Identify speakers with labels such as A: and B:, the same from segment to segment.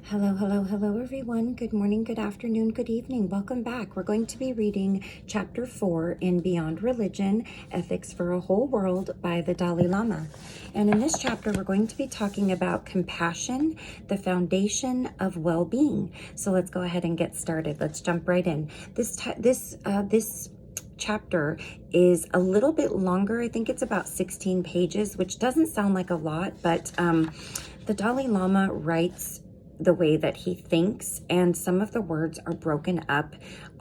A: Hello, hello, hello, everyone. Good morning, good afternoon, good evening. Welcome back. We're going to be reading Chapter 4 in Beyond Religion, Ethics for a Whole World by the Dalai Lama. And in this chapter, we're going to be talking about compassion, the foundation of well-being. So let's go ahead and get started. Let's jump right in. This chapter is a little bit longer. I think it's about 16 pages, which doesn't sound like a lot, but the Dalai Lama writes the way that he thinks, and some of the words are broken up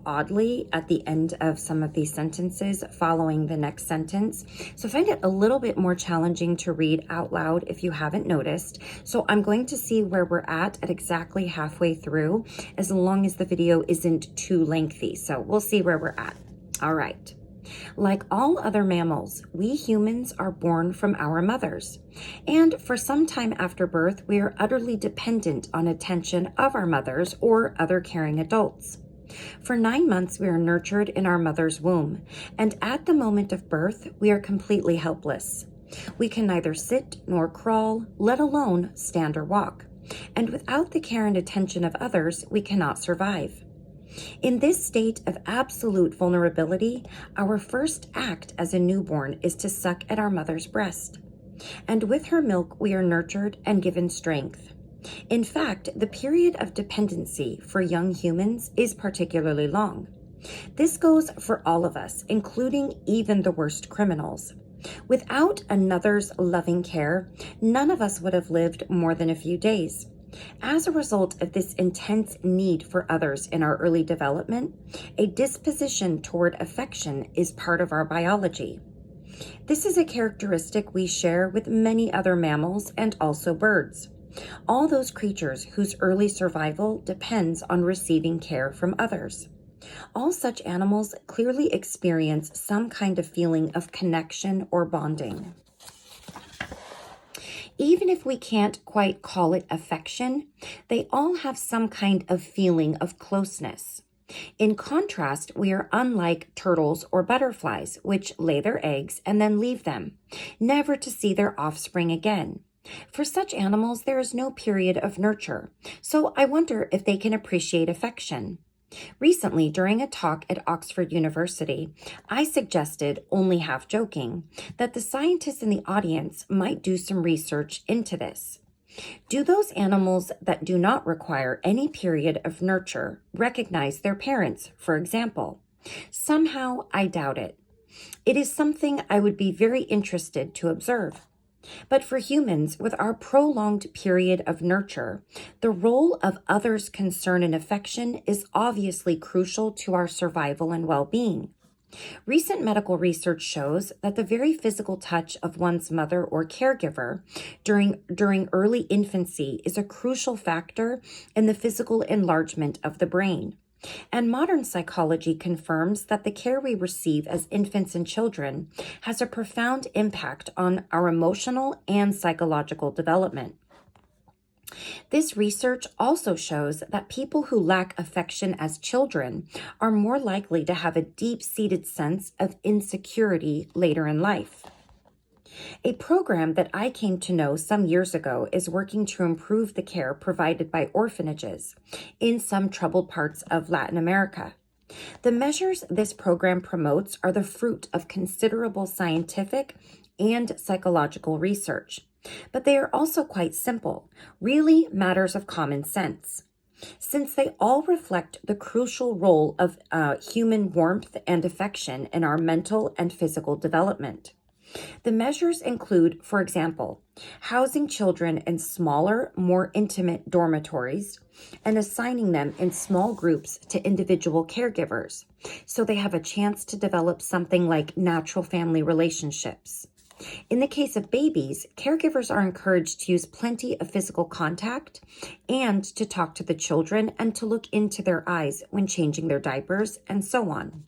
A: oddly at the end of some of these sentences following the next sentence. So I find it a little bit more challenging to read out loud if you haven't noticed. So I'm going to see where we're at exactly halfway through, as long as the video isn't too lengthy. So we'll see where we're at. All right. Like all other mammals, we humans are born from our mothers. And for some time after birth, we are utterly dependent on attention of our mothers or other caring adults. For 9 months, we are nurtured in our mother's womb. And at the moment of birth, we are completely helpless. We can neither sit nor crawl, let alone stand or walk. And without the care and attention of others, we cannot survive. In this state of absolute vulnerability, our first act as a newborn is to suck at our mother's breast. And with her milk, we are nurtured and given strength. In fact, the period of dependency for young humans is particularly long. This goes for all of us, including even the worst criminals. Without another's loving care, none of us would have lived more than a few days. As a result of this intense need for others in our early development, a disposition toward affection is part of our biology. This is a characteristic we share with many other mammals and also birds, all those creatures whose early survival depends on receiving care from others. All such animals clearly experience some kind of feeling of connection or bonding. Even if we can't quite call it affection, they all have some kind of feeling of closeness. In contrast, we are unlike turtles or butterflies, which lay their eggs and then leave them, never to see their offspring again. For such animals, there is no period of nurture, so I wonder if they can appreciate affection. Recently, during a talk at Oxford University, I suggested, only half joking, that the scientists in the audience might do some research into this. Do those animals that do not require any period of nurture recognize their parents, for example? Somehow, I doubt it. It is something I would be very interested to observe. But for humans, with our prolonged period of nurture, the role of others' concern and affection is obviously crucial to our survival and well-being. Recent medical research shows that the very physical touch of one's mother or caregiver during early infancy is a crucial factor in the physical enlargement of the brain. And modern psychology confirms that the care we receive as infants and children has a profound impact on our emotional and psychological development. This research also shows that people who lack affection as children are more likely to have a deep-seated sense of insecurity later in life. A program that I came to know some years ago is working to improve the care provided by orphanages in some troubled parts of Latin America. The measures this program promotes are the fruit of considerable scientific and psychological research, but they are also quite simple, really matters of common sense. Since they all reflect the crucial role of human warmth and affection in our mental and physical development. The measures include, for example, housing children in smaller, more intimate dormitories and assigning them in small groups to individual caregivers, so they have a chance to develop something like natural family relationships. In the case of babies, caregivers are encouraged to use plenty of physical contact and to talk to the children and to look into their eyes when changing their diapers, and so on.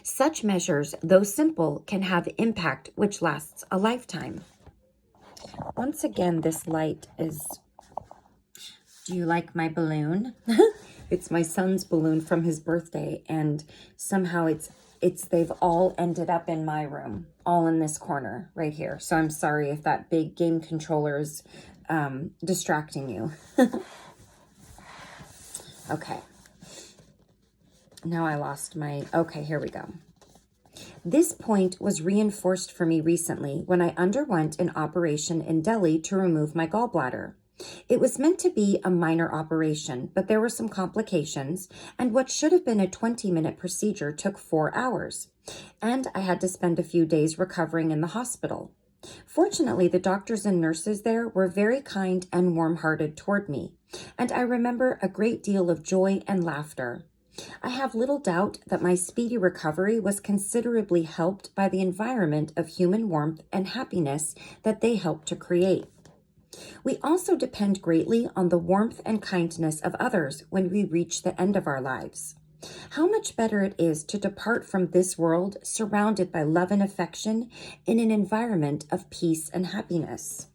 A: Such measures, though simple, can have impact which lasts a lifetime. Once again, this light is... Do you like my balloon? It's my son's balloon from his birthday, and somehow it's they've all ended up in my room, all in this corner right here. So I'm sorry if that big game controller is distracting you. Okay. Now I lost my, okay, here we go. This point was reinforced for me recently when I underwent an operation in Delhi to remove my gallbladder. It was meant to be a minor operation, but there were some complications, and what should have been a 20-minute procedure took 4 hours, and I had to spend a few days recovering in the hospital. Fortunately, the doctors and nurses there were very kind and warm-hearted toward me, and I remember a great deal of joy and laughter. I have little doubt that my speedy recovery was considerably helped by the environment of human warmth and happiness that they helped to create. We also depend greatly on the warmth and kindness of others when we reach the end of our lives. How much better it is to depart from this world surrounded by love and affection in an environment of peace and happiness.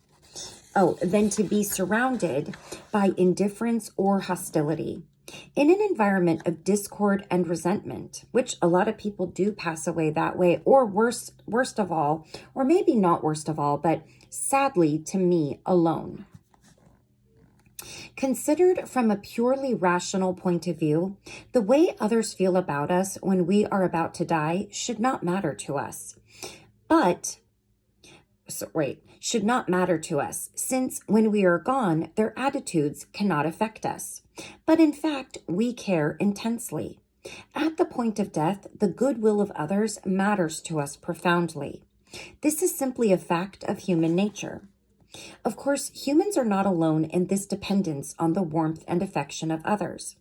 A: Than to be surrounded by indifference or hostility. In an environment of discord and resentment, which a lot of people do pass away that way, or worst of all, or maybe not worst of all, but sadly to me, alone. Considered from a purely rational point of view, the way others feel about us when we are about to die should not matter to us. Should not matter to us, since when we are gone, their attitudes cannot affect us. But in fact, we care intensely. At the point of death, the goodwill of others matters to us profoundly. This is simply a fact of human nature. Of course, humans are not alone in this dependence on the warmth and affection of others.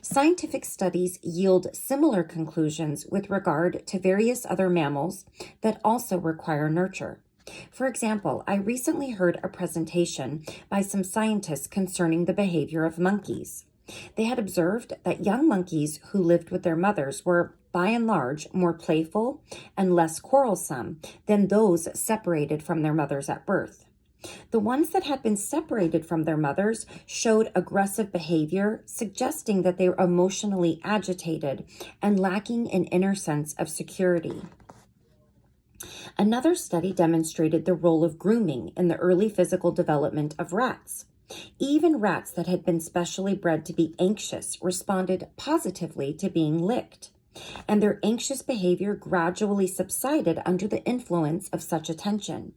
A: Scientific studies yield similar conclusions with regard to various other mammals that also require nurture. For example, I recently heard a presentation by some scientists concerning the behavior of monkeys. They had observed that young monkeys who lived with their mothers were, by and large, more playful and less quarrelsome than those separated from their mothers at birth. The ones that had been separated from their mothers showed aggressive behavior, suggesting that they were emotionally agitated and lacking an inner sense of security. Another study demonstrated the role of grooming in the early physical development of rats. Even rats that had been specially bred to be anxious responded positively to being licked, and their anxious behavior gradually subsided under the influence of such attention.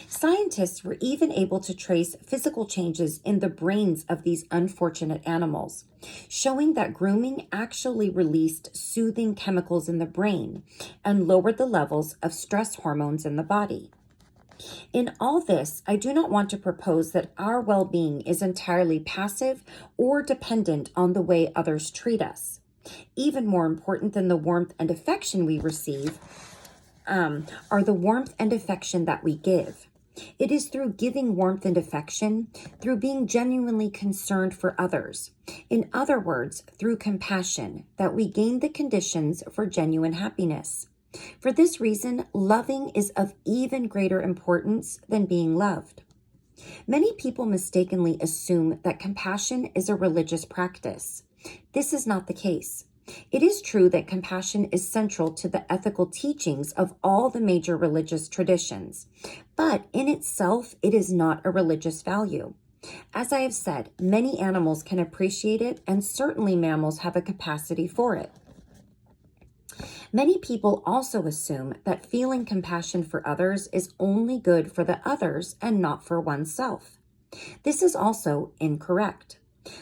A: Scientists were even able to trace physical changes in the brains of these unfortunate animals, showing that grooming actually released soothing chemicals in the brain and lowered the levels of stress hormones in the body. In all this, I do not want to propose that our well-being is entirely passive or dependent on the way others treat us. Even more important than the warmth and affection we receive are the warmth and affection that we give. It is through giving warmth and affection, through being genuinely concerned for others, in other words, through compassion, that we gain the conditions for genuine happiness. For this reason, loving is of even greater importance than being loved. Many people mistakenly assume that compassion is a religious practice. This is not the case. It is true that compassion is central to the ethical teachings of all the major religious traditions, but in itself, it is not a religious value. As I have said, many animals can appreciate it, and certainly mammals have a capacity for it. Many people also assume that feeling compassion for others is only good for the others and not for oneself. This is also incorrect.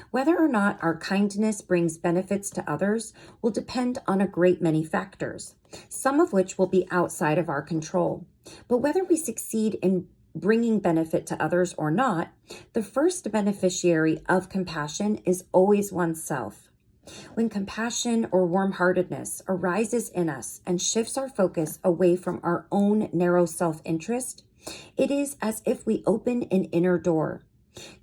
A: Whether or not our kindness brings benefits to others will depend on a great many factors, some of which will be outside of our control. But whether we succeed in bringing benefit to others or not, the first beneficiary of compassion is always oneself. When compassion or warm-heartedness arises in us and shifts our focus away from our own narrow self-interest, it is as if we open an inner door.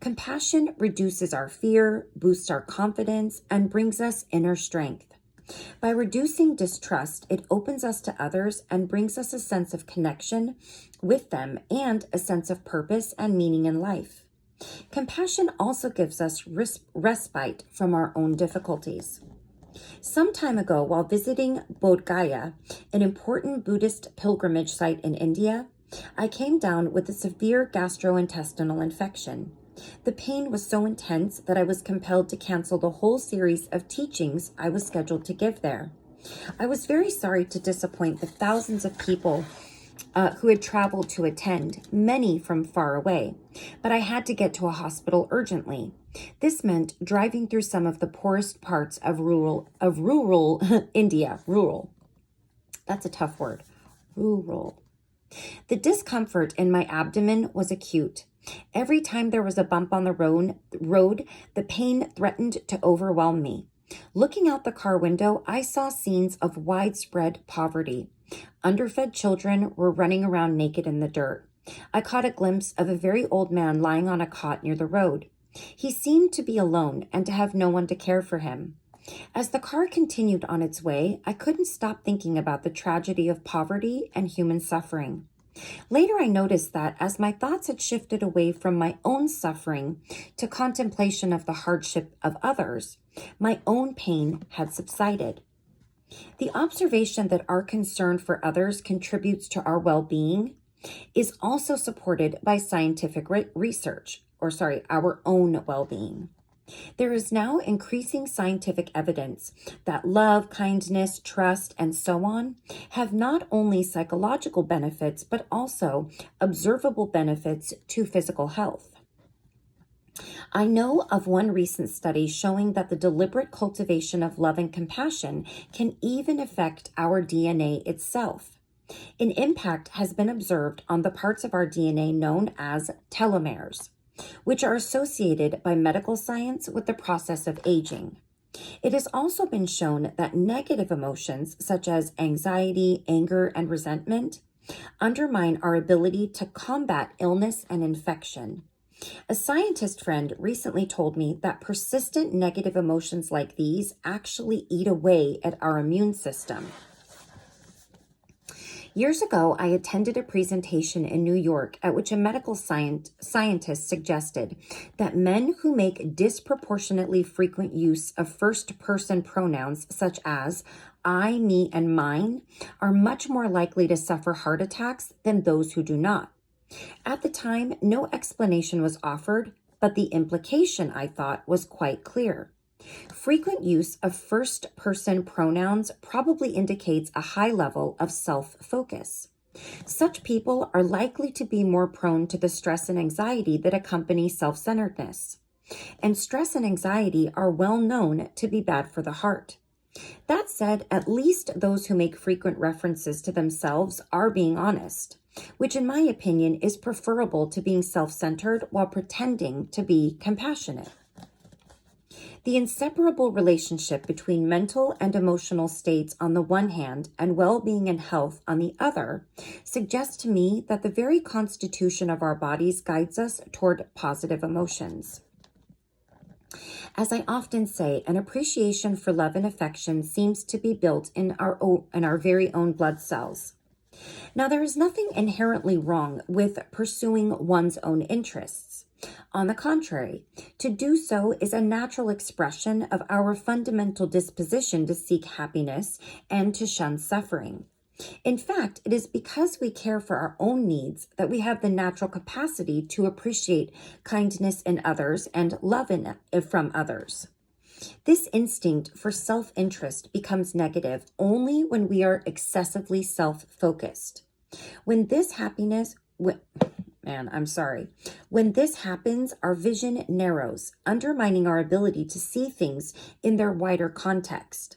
A: Compassion reduces our fear, boosts our confidence, and brings us inner strength. By reducing distrust, it opens us to others and brings us a sense of connection with them and a sense of purpose and meaning in life. Compassion also gives us respite from our own difficulties. Some time ago, while visiting Bodh Gaya, an important Buddhist pilgrimage site in India, I came down with a severe gastrointestinal infection. The pain was so intense that I was compelled to cancel the whole series of teachings I was scheduled to give there. I was very sorry to disappoint the thousands of people who had traveled to attend, many from far away, but I had to get to a hospital urgently. This meant driving through some of the poorest parts of rural India. Rural. That's a tough word. Rural. The discomfort in my abdomen was acute. Every time there was a bump on the road, the pain threatened to overwhelm me. Looking out the car window, I saw scenes of widespread poverty. Underfed children were running around naked in the dirt. I caught a glimpse of a very old man lying on a cot near the road. He seemed to be alone and to have no one to care for him. As the car continued on its way, I couldn't stop thinking about the tragedy of poverty and human suffering. Later, I noticed that as my thoughts had shifted away from my own suffering to contemplation of the hardship of others, my own pain had subsided. The observation that our concern for others contributes to our well-being is also supported by scientific research, our own well-being. There is now increasing scientific evidence that love, kindness, trust, and so on have not only psychological benefits, but also observable benefits to physical health. I know of one recent study showing that the deliberate cultivation of love and compassion can even affect our DNA itself. An impact has been observed on the parts of our DNA known as telomeres, which are associated by medical science with the process of aging. It has also been shown that negative emotions such as anxiety, anger, and resentment undermine our ability to combat illness and infection. A scientist friend recently told me that persistent negative emotions like these actually eat away at our immune system. Years ago, I attended a presentation in New York at which a medical scientist suggested that men who make disproportionately frequent use of first-person pronouns such as I, me, and mine are much more likely to suffer heart attacks than those who do not. At the time, no explanation was offered, but the implication, I thought, was quite clear. Frequent use of first-person pronouns probably indicates a high level of self-focus. Such people are likely to be more prone to the stress and anxiety that accompany self-centeredness. And stress and anxiety are well known to be bad for the heart. That said, at least those who make frequent references to themselves are being honest, which in my opinion is preferable to being self-centered while pretending to be compassionate. The inseparable relationship between mental and emotional states on the one hand and well-being and health on the other suggests to me that the very constitution of our bodies guides us toward positive emotions. As I often say, an appreciation for love and affection seems to be built in our very own blood cells. Now, there is nothing inherently wrong with pursuing one's own interests. On the contrary, to do so is a natural expression of our fundamental disposition to seek happiness and to shun suffering. In fact, it is because we care for our own needs that we have the natural capacity to appreciate kindness in others and love from others. This instinct for self-interest becomes negative only when we are excessively self-focused. When this happens, our vision narrows, undermining our ability to see things in their wider context.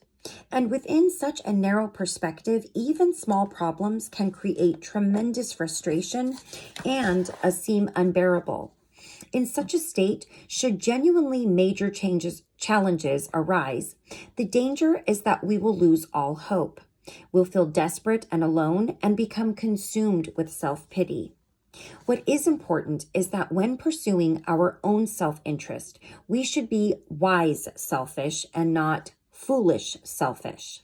A: And within such a narrow perspective, even small problems can create tremendous frustration and seem unbearable. In such a state, should genuinely major challenges arise, the danger is that we will lose all hope. We'll feel desperate and alone and become consumed with self-pity. What is important is that when pursuing our own self-interest, we should be wise selfish and not foolish selfish.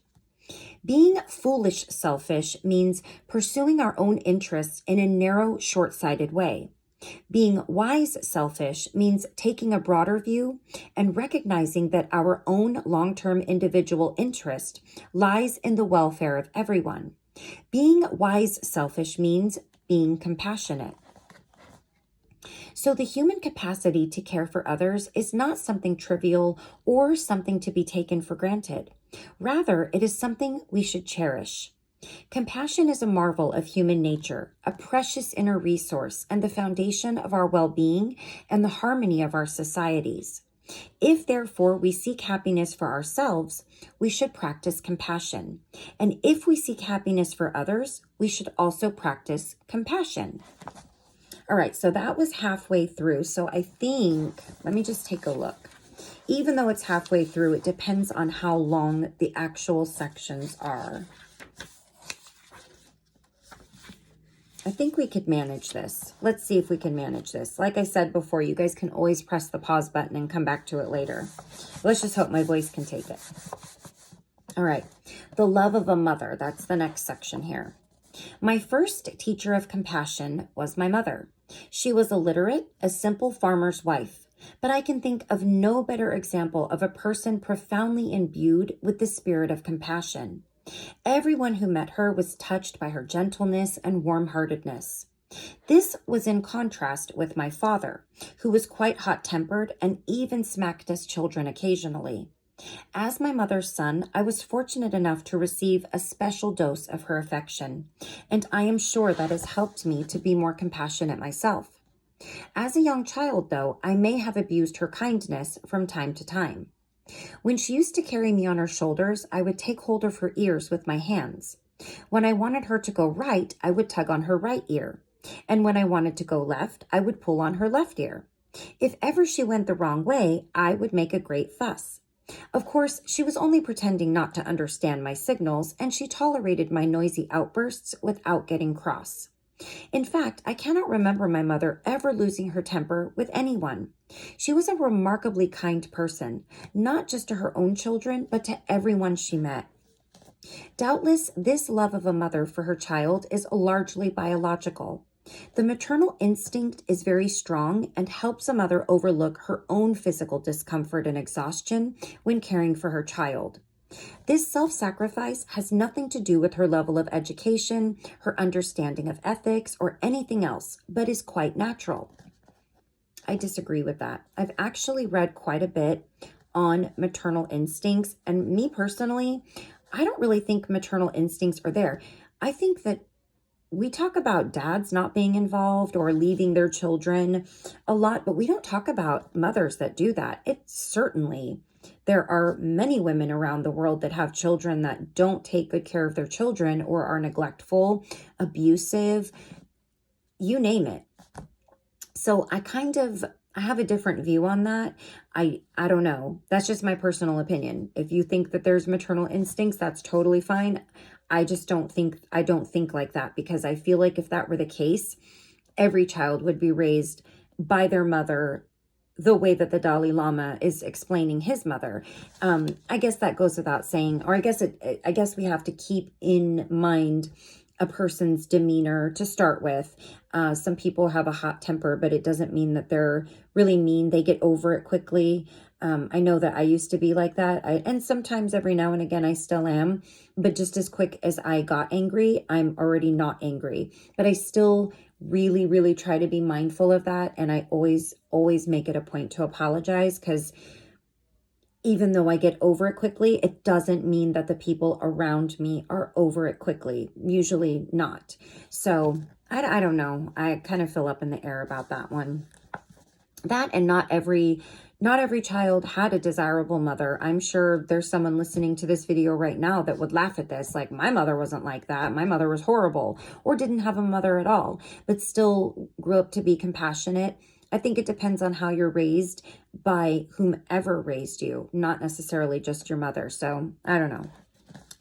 A: Being foolish selfish means pursuing our own interests in a narrow, short-sighted way. Being wise selfish means taking a broader view and recognizing that our own long-term individual interest lies in the welfare of everyone. Being wise selfish means being compassionate. So the human capacity to care for others is not something trivial or something to be taken for granted. Rather, it is something we should cherish. Compassion is a marvel of human nature, a precious inner resource, and the foundation of our well-being and the harmony of our societies. If, therefore, we seek happiness for ourselves, we should practice compassion. And if we seek happiness for others, we should also practice compassion. All right, so that was halfway through. So I think, let me just take a look. Even though it's halfway through, it depends on how long the actual sections are. I think we could manage this. Let's see if we can manage this. Like I said before, you guys can always press the pause button and come back to it later. Let's just hope my voice can take it. All right. The love of a mother. That's the next section here. My first teacher of compassion was my mother. She was illiterate, a simple farmer's wife, but I can think of no better example of a person profoundly imbued with the spirit of compassion. Everyone who met her was touched by her gentleness and warm-heartedness. This was in contrast with my father, who was quite hot-tempered and even smacked us children occasionally. As my mother's son, I was fortunate enough to receive a special dose of her affection, and I am sure that has helped me to be more compassionate myself. As a young child, though, I may have abused her kindness from time to time. When she used to carry me on her shoulders, I would take hold of her ears with my hands. When I wanted her to go right, I would tug on her right ear. And when I wanted to go left, I would pull on her left ear. If ever she went the wrong way, I would make a great fuss. Of course, she was only pretending not to understand my signals, and she tolerated my noisy outbursts without getting cross. In fact, I cannot remember my mother ever losing her temper with anyone. She was a remarkably kind person, not just to her own children, but to everyone she met. Doubtless, this love of a mother for her child is largely biological. The maternal instinct is very strong and helps a mother overlook her own physical discomfort and exhaustion when caring for her child. This self-sacrifice has nothing to do with her level of education, her understanding of ethics, or anything else, but is quite natural. I disagree with that. I've actually read quite a bit on maternal instincts, and me personally, I don't really think maternal instincts are there. I think that we talk about dads not being involved or leaving their children a lot, but we don't talk about mothers that do that. There are many women around the world that have children that don't take good care of their children or are neglectful, abusive, you name it. So I have a different view on that. I don't know. That's just my personal opinion. If you think that there's maternal instincts, that's totally fine. I don't think like that, because I feel like if that were the case, every child would be raised by their mother the way that the Dalai Lama is explaining his mother. I guess that goes without saying, or I guess we have to keep in mind a person's demeanor to start with. Some people have a hot temper, but it doesn't mean that they're really mean. They get over it quickly. I know that I used to be like that. And sometimes every now and again I still am, but just as quick as I got angry, I'm already not angry. But I still really, really try to be mindful of that. And I always make it a point to apologize, because even though I get over it quickly, it doesn't mean that the people around me are over it quickly. Usually not. So I don't know. I kind of feel up in the air about that one. That, and not every child had a desirable mother. I'm sure there's someone listening to this video right now that would laugh at this. Like, my mother wasn't like that. My mother was horrible, or didn't have a mother at all, but still grew up to be compassionate. I think it depends on how you're raised by whomever raised you, not necessarily just your mother. So I don't know.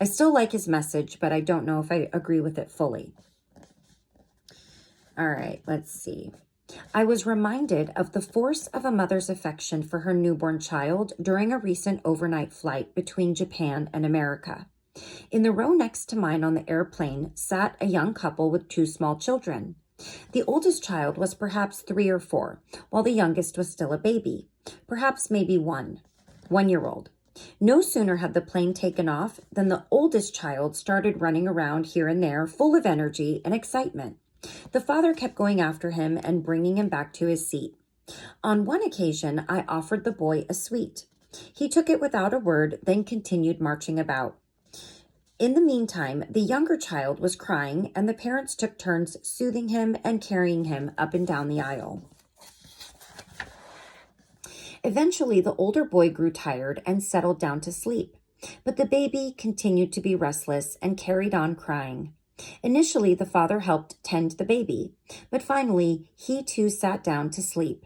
A: I still like his message, but I don't know if I agree with it fully. All right, let's see. I was reminded of the force of a mother's affection for her newborn child during a recent overnight flight between Japan and America. In the row next to mine on the airplane sat a young couple with two small children. The oldest child was perhaps 3 or 4, while the youngest was still a baby, perhaps maybe 1 year old. No sooner had the plane taken off than the oldest child started running around here and there, full of energy and excitement. The father kept going after him and bringing him back to his seat. On one occasion, I offered the boy a sweet. He took it without a word, then continued marching about. In the meantime, the younger child was crying, and the parents took turns soothing him and carrying him up and down the aisle. Eventually, the older boy grew tired and settled down to sleep, but the baby continued to be restless and carried on crying. Initially, the father helped tend the baby, but finally, he too sat down to sleep.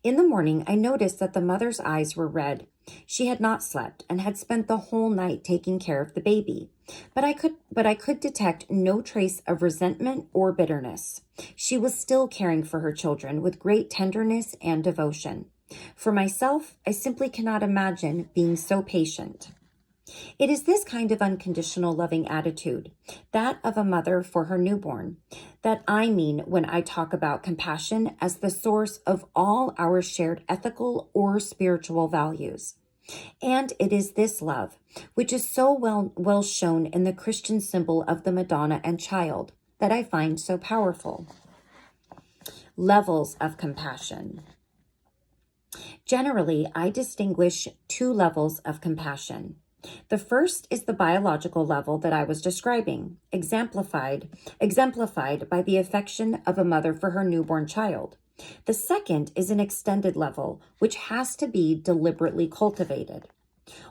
A: In the morning, I noticed that the mother's eyes were red. She had not slept and had spent the whole night taking care of the baby. But I could detect no trace of resentment or bitterness. She was still caring for her children with great tenderness and devotion. For myself, I simply cannot imagine being so patient. It is this kind of unconditional loving attitude, that of a mother for her newborn, that I mean when I talk about compassion as the source of all our shared ethical or spiritual values. And it is this love, which is so well shown in the Christian symbol of the Madonna and Child, that I find so powerful. Levels of compassion. Generally, I distinguish 2 levels of compassion. The first is the biological level that I was describing, exemplified by the affection of a mother for her newborn child. The second is an extended level, which has to be deliberately cultivated.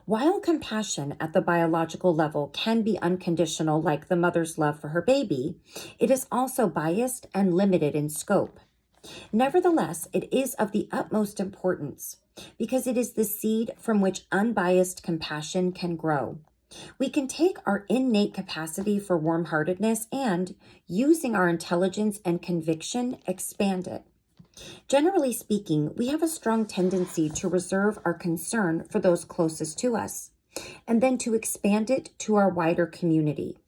A: While compassion at the biological level can be unconditional, like the mother's love for her baby, it is also biased and limited in scope. Nevertheless, it is of the utmost importance because it is the seed from which unbiased compassion can grow. We can take our innate capacity for warm-heartedness and, using our intelligence and conviction, expand it. Generally speaking, we have a strong tendency to reserve our concern for those closest to us, and then to expand it to our wider community,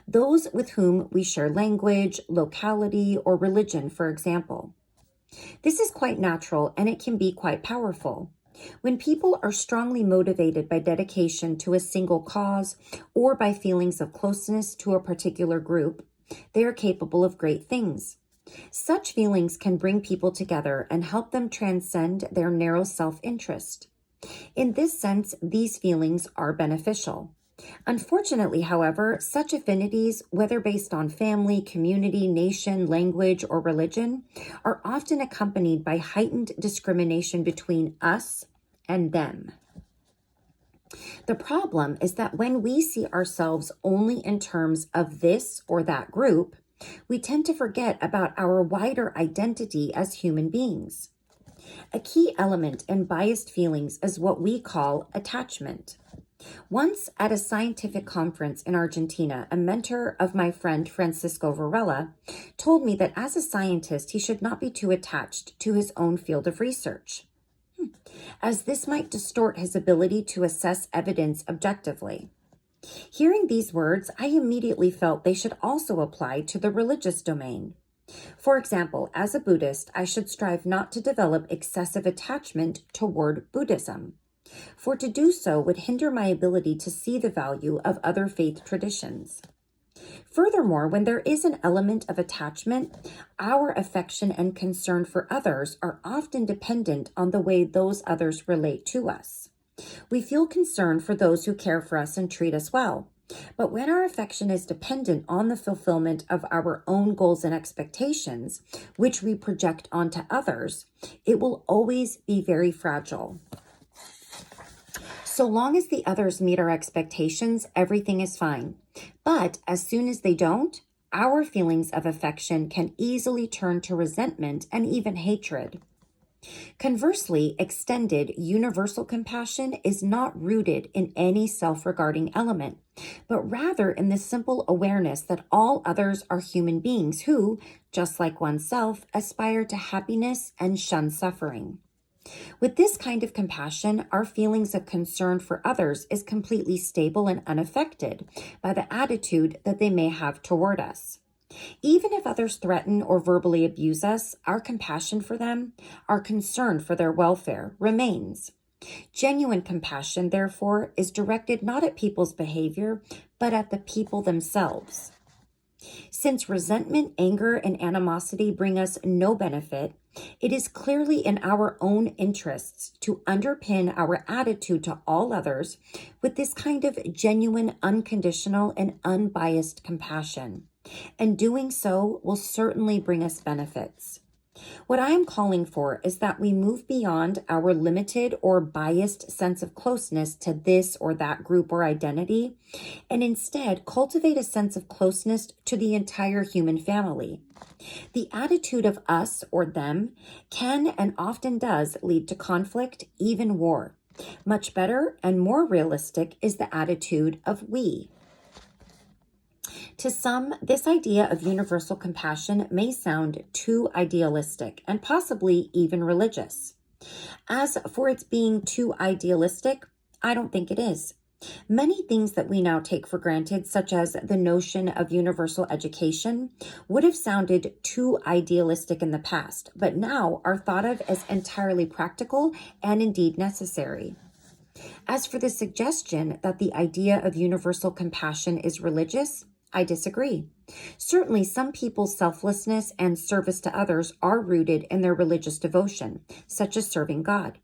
A: those with whom we share language, locality, or religion, for example. This is quite natural, and it can be quite powerful. When people are strongly motivated by dedication to a single cause or by feelings of closeness to a particular group, they are capable of great things. Such feelings can bring people together and help them transcend their narrow self-interest. In this sense, these feelings are beneficial. Unfortunately, however, such affinities, whether based on family, community, nation, language, or religion, are often accompanied by heightened discrimination between us and them. The problem is that when we see ourselves only in terms of this or that group, we tend to forget about our wider identity as human beings. A key element in biased feelings is what we call attachment. Once at a scientific conference in Argentina, a mentor of my friend Francisco Varela told me that as a scientist, he should not be too attached to his own field of research, as this might distort his ability to assess evidence objectively. Hearing these words, I immediately felt they should also apply to the religious domain. For example, as a Buddhist, I should strive not to develop excessive attachment toward Buddhism, for to do so would hinder my ability to see the value of other faith traditions. Furthermore, when there is an element of attachment, our affection and concern for others are often dependent on the way those others relate to us. We feel concern for those who care for us and treat us well. But when our affection is dependent on the fulfillment of our own goals and expectations, which we project onto others, it will always be very fragile. So long as the others meet our expectations, everything is fine. But as soon as they don't, our feelings of affection can easily turn to resentment and even hatred. Conversely, extended, universal compassion is not rooted in any self-regarding element, but rather in the simple awareness that all others are human beings who, just like oneself, aspire to happiness and shun suffering. With this kind of compassion, our feelings of concern for others is completely stable and unaffected by the attitude that they may have toward us. Even if others threaten or verbally abuse us, our compassion for them, our concern for their welfare remains. Genuine compassion, therefore, is directed not at people's behavior, but at the people themselves. Since resentment, anger, and animosity bring us no benefit, it is clearly in our own interests to underpin our attitude to all others with this kind of genuine, unconditional, and unbiased compassion. And doing so will certainly bring us benefits. What I am calling for is that we move beyond our limited or biased sense of closeness to this or that group or identity, and instead cultivate a sense of closeness to the entire human family. The attitude of us or them can and often does lead to conflict, even war. Much better and more realistic is the attitude of we. To some, this idea of universal compassion may sound too idealistic and possibly even religious. As for its being too idealistic, I don't think it is. Many things that we now take for granted, such as the notion of universal education, would have sounded too idealistic in the past, but now are thought of as entirely practical and indeed necessary. As for the suggestion that the idea of universal compassion is religious, I disagree. Certainly, some people's selflessness and service to others are rooted in their religious devotion, such as serving God.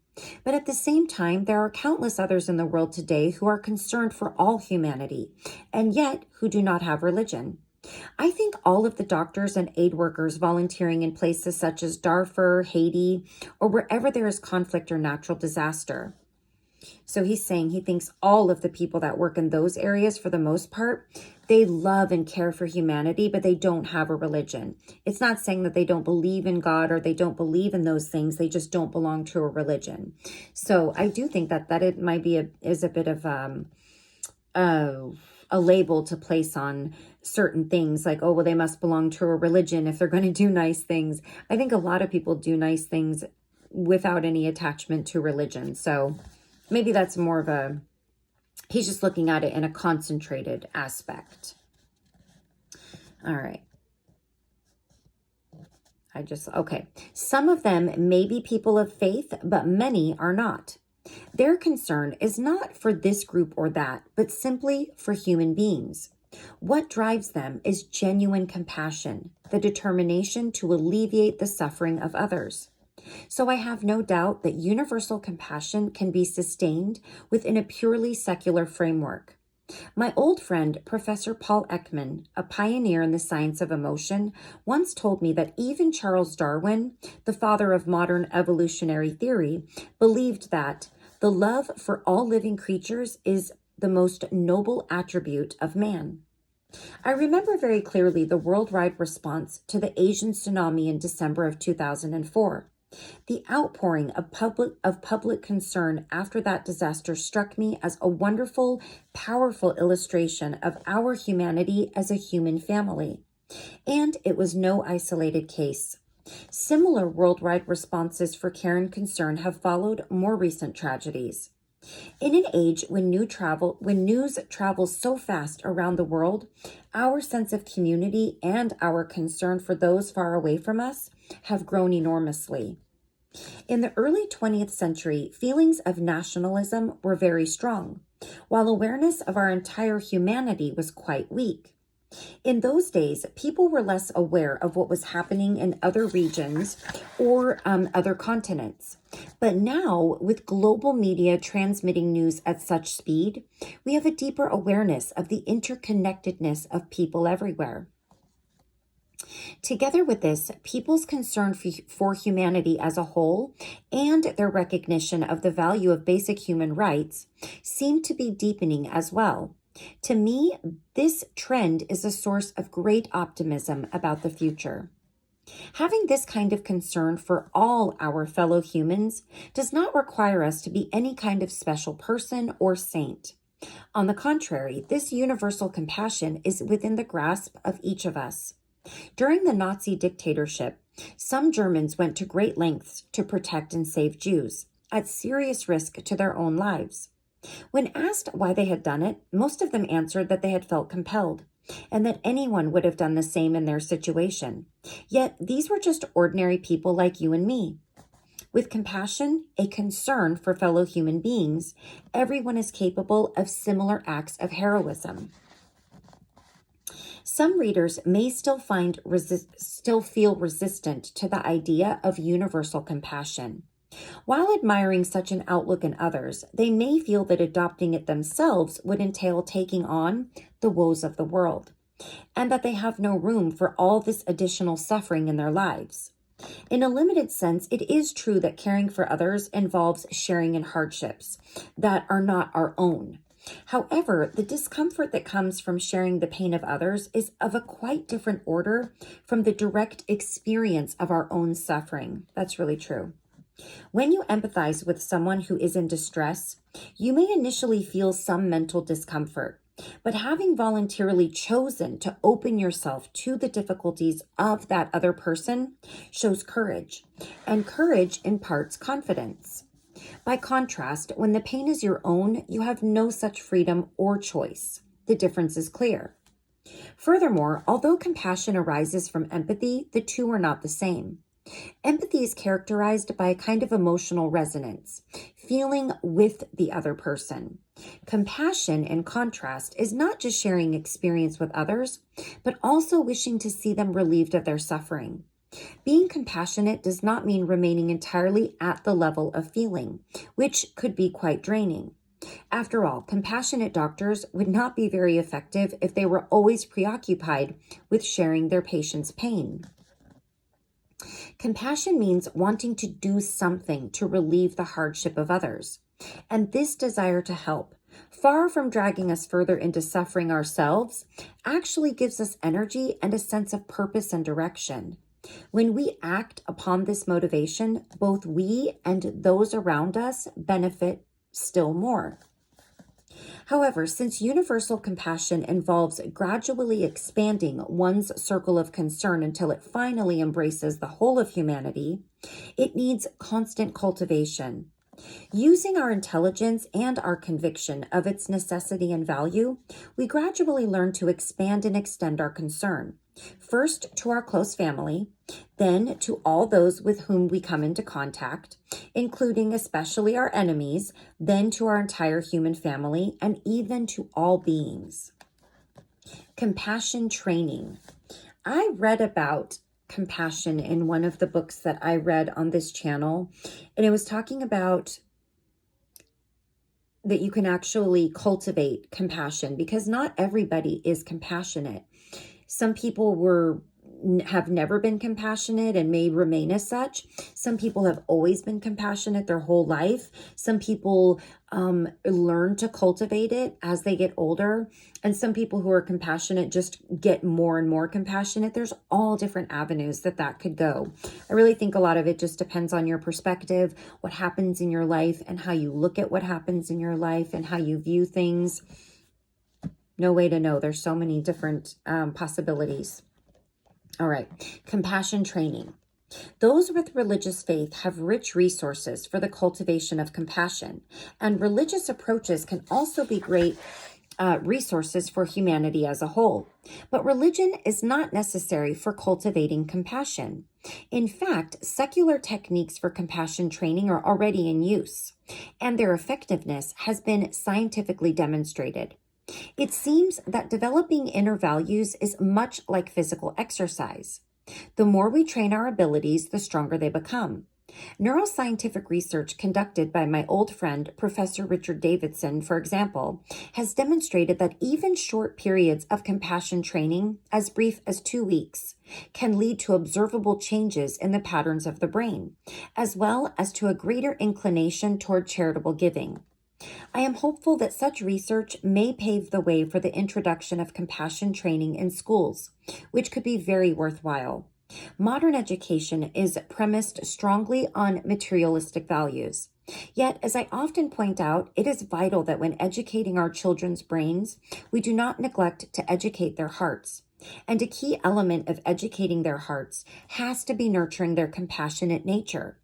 A: But at the same time, there are countless others in the world today who are concerned for all humanity, and yet who do not have religion. I think all of the doctors and aid workers volunteering in places such as Darfur, Haiti, or wherever there is conflict or natural disaster. So he's saying he thinks all of the people that work in those areas, for the most part, they love and care for humanity, but they don't have a religion. It's not saying that they don't believe in God or they don't believe in those things. They just don't belong to a religion. So I do think that it might be is a bit of a label to place on certain things, like, oh, well, they must belong to a religion if they're going to do nice things. I think a lot of people do nice things without any attachment to religion. So maybe that's more of he's just looking at it in a concentrated aspect. All right. Okay. Some of them may be people of faith, but many are not. Their concern is not for this group or that, but simply for human beings. What drives them is genuine compassion, the determination to alleviate the suffering of others. So I have no doubt that universal compassion can be sustained within a purely secular framework. My old friend, Professor Paul Ekman, a pioneer in the science of emotion, once told me that even Charles Darwin, the father of modern evolutionary theory, believed that the love for all living creatures is the most noble attribute of man. I remember very clearly the worldwide response to the Asian tsunami in December of 2004. The outpouring of public concern after that disaster struck me as a wonderful, powerful illustration of our humanity as a human family. And it was no isolated case. Similar worldwide responses for care and concern have followed more recent tragedies. In an age when news travels so fast around the world, our sense of community and our concern for those far away from us have grown enormously. In the early 20th century, feelings of nationalism were very strong, while awareness of our entire humanity was quite weak. In those days, people were less aware of what was happening in other regions or other continents. But now, with global media transmitting news at such speed, we have a deeper awareness of the interconnectedness of people everywhere. Together with this, people's concern for humanity as a whole and their recognition of the value of basic human rights seem to be deepening as well. To me, this trend is a source of great optimism about the future. Having this kind of concern for all our fellow humans does not require us to be any kind of special person or saint. On the contrary, this universal compassion is within the grasp of each of us. During the Nazi dictatorship, some Germans went to great lengths to protect and save Jews, at serious risk to their own lives. When asked why they had done it, most of them answered that they had felt compelled. and that anyone would have done the same in their situation. Yet these were just ordinary people like you and me. With compassion, a concern for fellow human beings, everyone is capable of similar acts of heroism. Some readers may still feel resistant to the idea of universal compassion. While admiring such an outlook in others, they may feel that adopting it themselves would entail taking on the woes of the world, and that they have no room for all this additional suffering in their lives. In a limited sense, it is true that caring for others involves sharing in hardships that are not our own. However, the discomfort that comes from sharing the pain of others is of a quite different order from the direct experience of our own suffering. That's really true. When you empathize with someone who is in distress, you may initially feel some mental discomfort, but having voluntarily chosen to open yourself to the difficulties of that other person shows courage, and courage imparts confidence. By contrast, when the pain is your own, you have no such freedom or choice. The difference is clear. Furthermore, although compassion arises from empathy, the two are not the same. Empathy is characterized by a kind of emotional resonance, feeling with the other person. Compassion, in contrast, is not just sharing experience with others, but also wishing to see them relieved of their suffering. Being compassionate does not mean remaining entirely at the level of feeling, which could be quite draining. After all, compassionate doctors would not be very effective if they were always preoccupied with sharing their patient's pain. Compassion means wanting to do something to relieve the hardship of others. And this desire to help, far from dragging us further into suffering ourselves, actually gives us energy and a sense of purpose and direction. When we act upon this motivation, both we and those around us benefit still more. However, since universal compassion involves gradually expanding one's circle of concern until it finally embraces the whole of humanity, it needs constant cultivation. Using our intelligence and our conviction of its necessity and value, we gradually learn to expand and extend our concern, first to our close family, then to all those with whom we come into contact, including especially our enemies, then to our entire human family, and even to all beings. Compassion training. I read about compassion in one of the books that I read on this channel, and it was talking about that you can actually cultivate compassion because not everybody is compassionate. Some people have never been compassionate and may remain as such. Some people have always been compassionate their whole life. Some people learn to cultivate it as they get older. And some people who are compassionate just get more and more compassionate. There's all different avenues that could go. I really think a lot of it just depends on your perspective, what happens in your life, and how you look at what happens in your life and how you view things. No way to know. There's so many different possibilities. All right, compassion training. Those with religious faith have rich resources for the cultivation of compassion, and religious approaches can also be great resources for humanity as a whole. But religion is not necessary for cultivating compassion. In fact, secular techniques for compassion training are already in use, and their effectiveness has been scientifically demonstrated. It seems that developing inner values is much like physical exercise. The more we train our abilities, the stronger they become. Neuroscientific research conducted by my old friend, Professor Richard Davidson, for example, has demonstrated that even short periods of compassion training, as brief as 2 weeks, can lead to observable changes in the patterns of the brain, as well as to a greater inclination toward charitable giving. I am hopeful that such research may pave the way for the introduction of compassion training in schools, which could be very worthwhile. Modern education is premised strongly on materialistic values. Yet, as I often point out, it is vital that when educating our children's brains, we do not neglect to educate their hearts. And a key element of educating their hearts has to be nurturing their compassionate nature.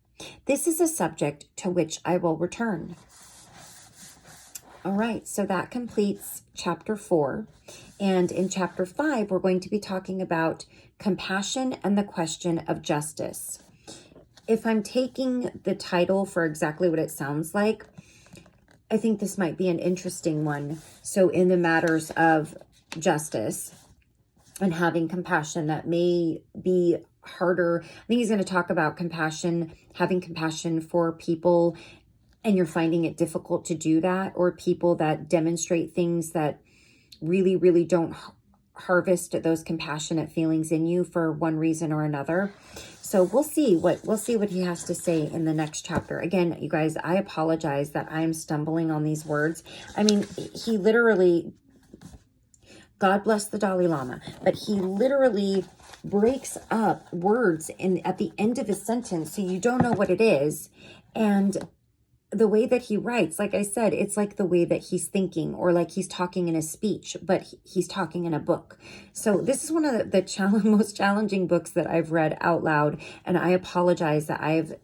A: This is a subject to which I will return. All right, so that completes chapter 4. And in chapter 5, we're going to be talking about compassion and the question of justice. If I'm taking the title for exactly what it sounds like, I think this might be an interesting one. So in the matters of justice and having compassion, that may be harder. I think he's going to talk about compassion, having compassion for people, and you're finding it difficult to do that, or people that demonstrate things that really, really don't harvest those compassionate feelings in you for one reason or another. So we'll see what he has to say in the next chapter. Again, you guys, I apologize that I am stumbling on these words. I mean, he literally, God bless the Dalai Lama, but he literally breaks up words at the end of a sentence so you don't know what it is. And the way that he writes, like I said, it's like the way that he's thinking, or like he's talking in a speech, but he's talking in a book. So this is one of the most challenging books that I've read out loud. And I apologize that I've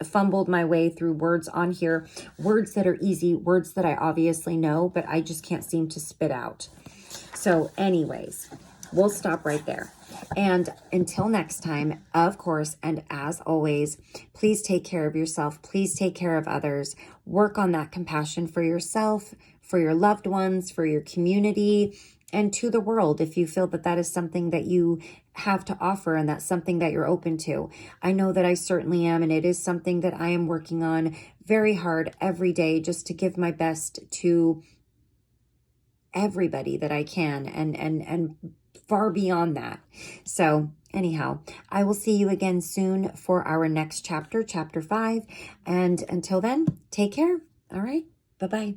A: fumbled my way through words on here, words that are easy, words that I obviously know, but I just can't seem to spit out. So anyways, we'll stop right there. And until next time, of course, and as always, please take care of yourself. Please take care of others. Work on that compassion for yourself, for your loved ones, for your community, and to the world if you feel that that is something that you have to offer and that's something that you're open to. I know that I certainly am, and it is something that I am working on very hard every day, just to give my best to everybody that I can, and far beyond that. So anyhow, I will see you again soon for our next chapter, chapter 5. And until then, take care. All right. Bye-bye.